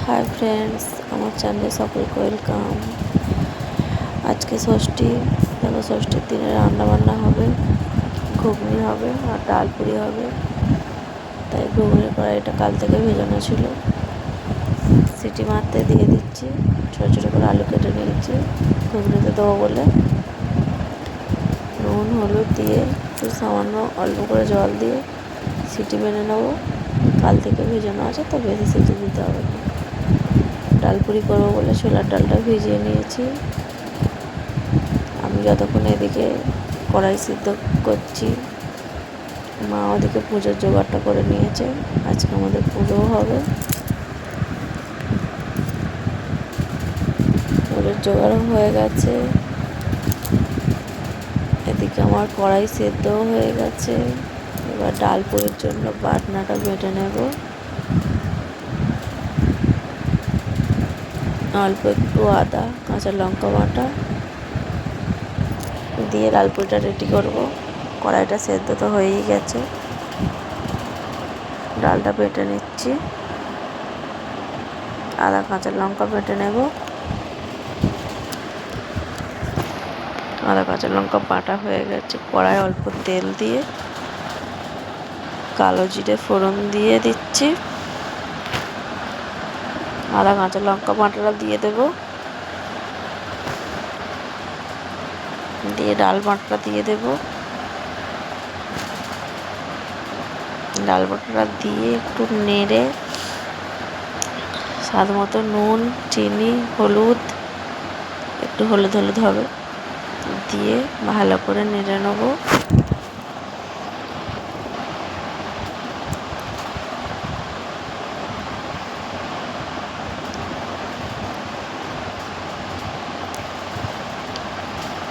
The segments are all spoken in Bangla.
হাই ফ্রেন্ডস, আমার চ্যানেলে সকলকে ওয়েলকাম। আজকে ষষ্ঠী, দেখো ষষ্ঠীর দিনে রান্নাবান্না হবে, ঘুগনি হবে আর ডাল পুরি হবে। তাই ঘুগনির কড়াইটা কাল থেকে ভেজানো ছিল, সিটি মারতে দিয়ে দিচ্ছি। ছোটো ছোটো করে আলু কেটে নিয়েছি ঘুগনিতে দেবো বলে। নুন হলুদ দিয়ে একটু সামান্য অল্প করে জল দিয়ে সিটি মেরে নেবো। কাল থেকে ভেজানো আছে, তো বেশি সিটি দিতে হবে না। ডাল পুরি করবো বলে ছোলার ডালটা ভিজিয়ে নিয়েছি। আমি যতক্ষণ এদিকে কড়াই সিদ্ধ করছি, মা ওদিকে পুজোর জোগাড়টা করে নিয়েছে। আজকে আমাদের পুজোও হবে, পুজোর জোগাড়ও হয়ে গেছে। এদিকে আমার কড়াই সেদ্ধও হয়ে গেছে। এবার ডাল পুরির জন্য বাটনাটা বেটে নেব। অল্প একটু আদা, কাঁচা লঙ্কা বাটা দিয়ে ডাল পুরিটা রেডি করব। কড়াইটা সেদ্ধ তো হয়েই গেছে, ডালটা বেটে নিচ্ছি। আদা কাঁচা লঙ্কা বেটে নেব। আদা কাঁচা লঙ্কা বাটা হয়ে গেছে। কড়াই অল্প তেল দিয়ে কালো জিরে ফোড়ন দিয়ে দিচ্ছি। আদা কাঁচা লঙ্কা বাটাটা দিয়ে দেব, দিয়ে ডাল বাটাটা দিয়ে দেব। ডাল বাটাটা দিয়ে একটু নেড়ে স্বাদ মতো নুন, চিনি, হলুদ, একটু হলুদ হবে দিয়ে ভালো করে নেড়ে নেব।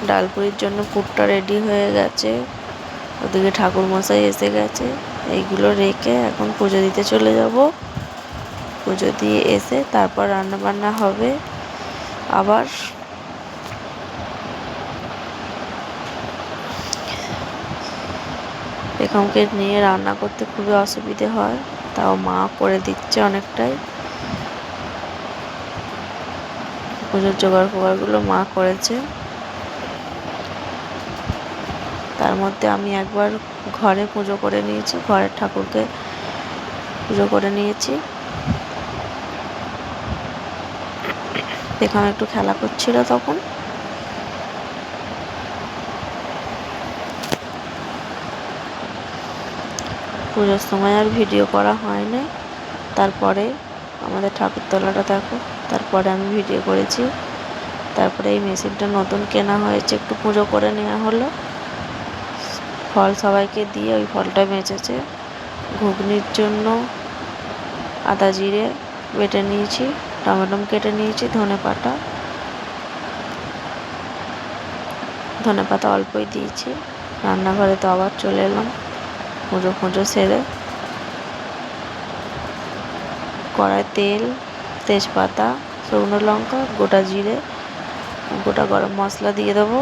ডাল পুরির জন্য পুরটা রেডি হয়ে গেছে। ওদিকে ঠাকুর মশাই এসে গেছে। এইগুলো রেখে এখন পুজো দিতে চলে যাব। পুজো দিয়ে এসে তারপর রান্না বান্না হবে। আবার পেখমকে নিয়ে রান্না করতে খুবই অসুবিধে হয়, তাও মা করে দিচ্ছে অনেকটাই। পুজোর জোগাড় ফোগাড়গুলো মা করেছে। তার মধ্যে আমি একবার ঘরে পুজো করে নিয়েছি, ঘরের ঠাকুরকে পুজো করে নিয়েছি। পেখম একটু খেলা করছিল তখন। পুজোর সময় আর ভিডিও করা হয় না। তারপরে আমাদের ঠাকুরতলাটা দেখো, তারপরে আমি ভিডিও করেছি। তারপরে এই মেশিনটা নতুন কেনা হয়েছে, একটু পুজো করে নেওয়া হলো। ফল সবাইকে দিয়ে ওই ফলটা বেঁচেছে। ঘুগনির জন্য আদা জিরে বেটে নিয়েছি, টমেটো কেটে নিয়েছি, ধনে পাতা অল্পই দিয়েছি। রান্নাঘরে তো আবার চলে এলাম পুজো সেরে। কড়াই তেল, তেজপাতা, শুকনো লঙ্কা, গোটা জিরে, গোটা গরম মশলা দিয়ে দেবো।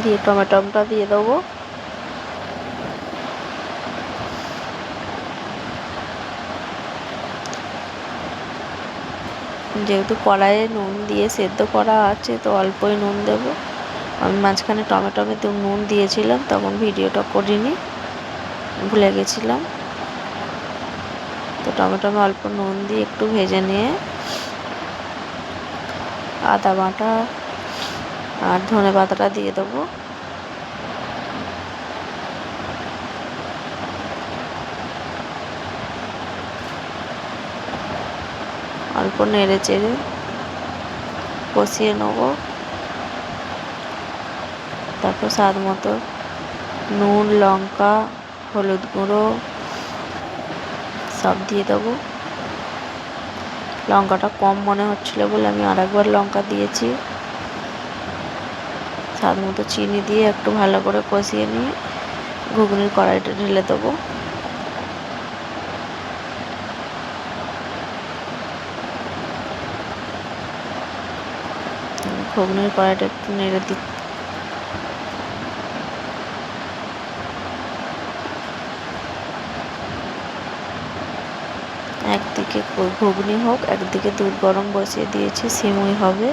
দিয়ে টমেটোটা দিয়ে দেবো। যেহেতু কড়াইয়ে নুন দিয়ে সেদ্ধ করা আছে, তো অল্পই নুন দেব। আমি মাঝখানে টমেটোতে নুন দিয়েছিলাম, তখন ভিডিওটা করিনি, ভুলে গেছিলাম। তো টমেটো অল্প নুন দিয়ে একটু ভেজে নিয়ে আদা বাটা আর ধনে পাতাটা দিয়ে দেবো। অল্প নেড়ে চেড়ে কষিয়ে নেব। তারপর স্বাদ মতো নুন, লঙ্কা, হলুদ গুঁড়ো সব দিয়ে দেবো। লঙ্কাটা কম মনে হচ্ছিলো বলে আমি আরেকবার লঙ্কা দিয়েছি। স্বাদ মতো চিনি দিয়ে একটু ভালো করে কষিয়ে নিয়ে ঘুগনির কড়াইটা ঢেলে দেবো। ঘুগনির কড়াইটা একটু নেড়ে দিই। একদিকে ঘুগনি হোক, একদিকে দুধ গরম বসিয়ে দিয়েছি, সিমুই হবে,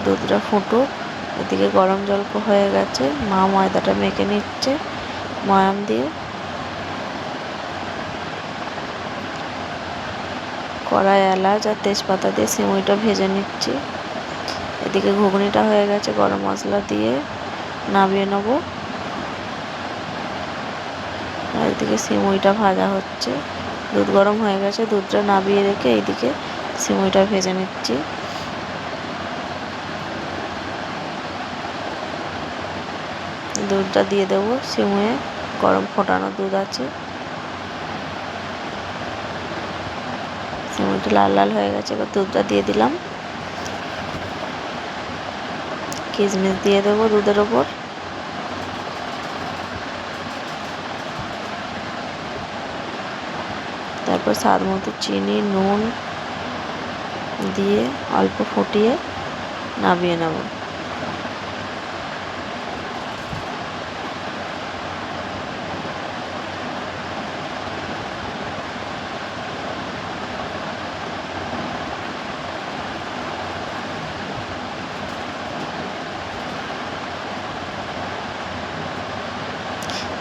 দুধটা ফুটুক। এদিকে গরম জল হয়ে গেছে, মা ময়দাটা মেখে নিচ্ছে ময়াম দিয়ে। কড়াই এলাচ আর তেজপাতা দিয়ে সিমুইটা ভেজে নিচ্ছি। এদিকে ঘুগনিটা হয়ে গেছে, গরম মশলা দিয়ে নামিয়ে নেব। আর এদিকে সিমুইটা ভাজা হচ্ছে, দুধ গরম হয়ে গেছে, দুধটা নামিয়ে রেখে এইদিকে সিমুইটা ভেজে নিচ্ছি। দুধটা দিয়ে দেবো সিমুয়ে, গরম ফোটানো দুধ আছে। সিমুইটা লাল লাল হয়ে গেছে, এবার দুধটা দিয়ে দিলাম। কিশমিশ দিয়ে দেবো দুধের ওপর। তারপর স্বাদ মতো চিনি, নুন দিয়ে অল্প ফুটিয়ে নামিয়ে নেব।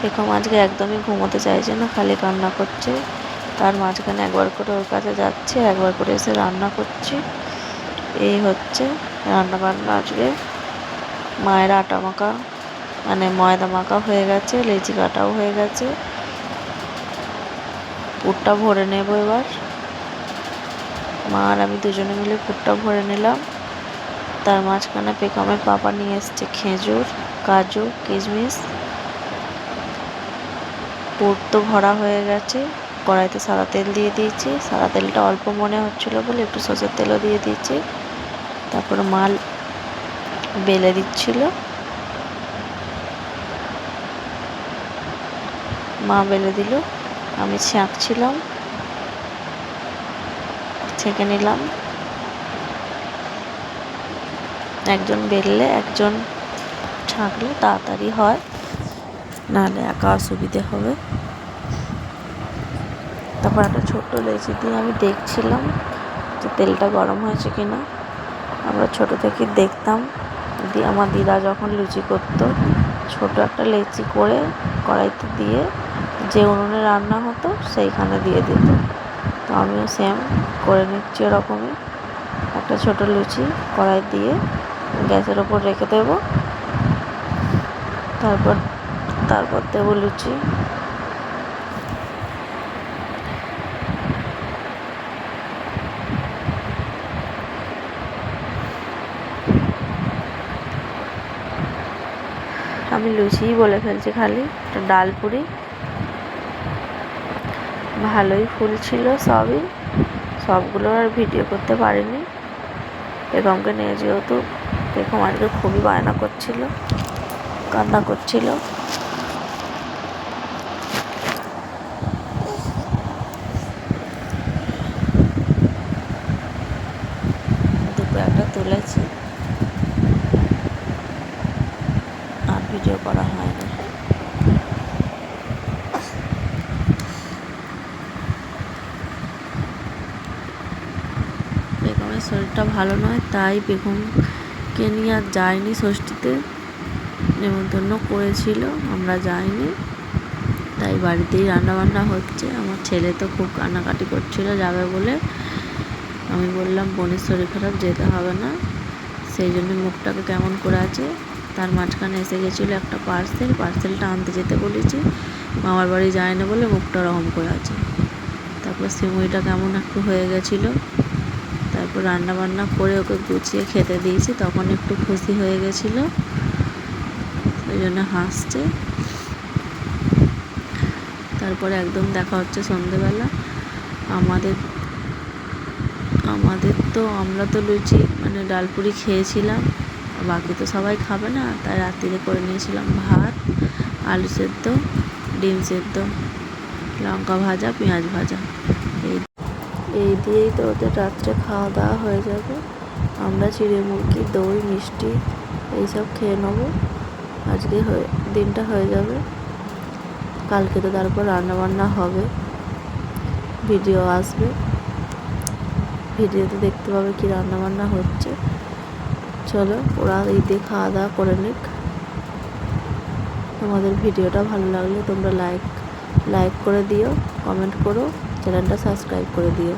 দেখো আজকে একদমই ঘুমোতে চাইছে না, খালি কান্না করছে। তার মাঝখানে একবার করে ওর কাছে যাচ্ছে, একবার করে এসে রান্না করছে। এই হচ্ছে রান্না বান্না আজকে। মায়ের আটা মাখা মানে ময়দা মাখা হয়ে গেছে, লেচি কাটাও হয়ে গেছে। পুরটা ভরে নেব এবার। মা আর আমি দুজনে মিলে পুরটা ভরে নিলাম। তার মাঝখানে পেখমের পাপা নিয়ে এসছে খেজুর, কাজু, কিশমিশ। পুর তো ভরা হয়ে গেছে, কড়াইতে সাদা তেল দিয়ে দিয়েছি। সাদা তেলটা অল্প মনে হচ্ছিল বলে একটু সরষের তেলও দিয়ে দিয়েছি। তারপর মাল বেলে দিচ্ছিল, মা বেলে দিল, আমি ছাঁকছিলাম, ছেঁকে নিলাম। একজন বেললে একজন ছাঁকলে তাড়াতাড়ি হয়, নাহলে একা অসুবিধে হবে। তারপর একটা ছোট্ট লেচি দিয়ে আমি দেখছিলাম যে তেলটা গরম হয়েছে কিনা। আমরা ছোট থেকে দেখতাম, আমার দিদা যখন লুচি করতো, ছোট একটা লেচি করে কড়াইতে দিয়ে যে উনুনে রান্না হতো সেইখানে দিয়ে দিত। তো আমিও সেম করে নিচ্ছি ওরকমই। একটা ছোট লুচি কড়াই দিয়ে গ্যাসের ওপর রেখে দেবো, তারপর দেবো লুচি। আমি লুচিই বলে ফেলছি, খালি একটা ডালপুরি। ভালোই ফুল ছিল সবই, সবগুলো আর ভিডিও করতে পারিনি। বেগমকে নিয়ে যেহেতু, বেগম আজকে খুবই বায়না করছিল, কান্না করছিল। দুটো একটা তুলেছি, আর ভিডিও করা হয়নি। বেগমের শরীরটা ভালো নয়, তাই বেগমকে নিয়ে আর যায়নি ষষ্ঠীতে। নেমন্তন্ন করেছিল, আমরা যাইনি, তাই বাড়িতেই রান্নাবান্না হচ্ছে। আমার ছেলে তো খুব কান্নাকাটি করছিল যাবে বলে। আমি বললাম বোনের শরীর খারাপ, যেতে হবে না। সেই জন্য মুখটাকে কেমন করে আছে। তার মাঝখানে এসে গেছিলো একটা পার্সেলটা আনতে যেতে বলেছি, মামার বাড়ি যায় না বলে মুখটা ওরকম করে আছে। তারপর সিমুইটা কেমন একটু হয়ে গেছিলো। তারপর রান্নাবান্না করে ওকে গুছিয়ে খেতে দিয়েছি, তখন একটু খুশি হয়ে গেছিলো, ওই জন্য হাসছে। তারপরে একদম দেখা হচ্ছে সন্ধেবেলা। আমরা তো লুচি মানে ডালপুরি খেয়েছিলাম, বাকি তো সবাই খাবে না, তাই রাত্রিরে করে নিয়েছিলাম ভাত, আলু সেদ্ধ, ডিম সেদ্ধ, লঙ্কা ভাজা, পেঁয়াজ ভাজা। এই এই দিয়েই তো ওদের রাত্রে খাওয়া দাওয়া হয়ে যাবে। আমরা চিড়ে মুরগি, দই, মিষ্টি এইসব খেয়ে নেবো। আজকে দিনটা হয়ে যাবে। কালকে তো তারপর রান্নাবান্না হবে, ভিডিও আসবে, ভিডিওতে দেখতে পাবে কি রান্নাবান্না হচ্ছে। চলো ওরা ঈদে খাওয়া দাওয়া করে নিক। তোমাদের ভিডিওটা ভালো লাগলে তোমরা লাইক করে দিও, কমেন্ট করো, চ্যানেলটা সাবস্ক্রাইব করে দিও।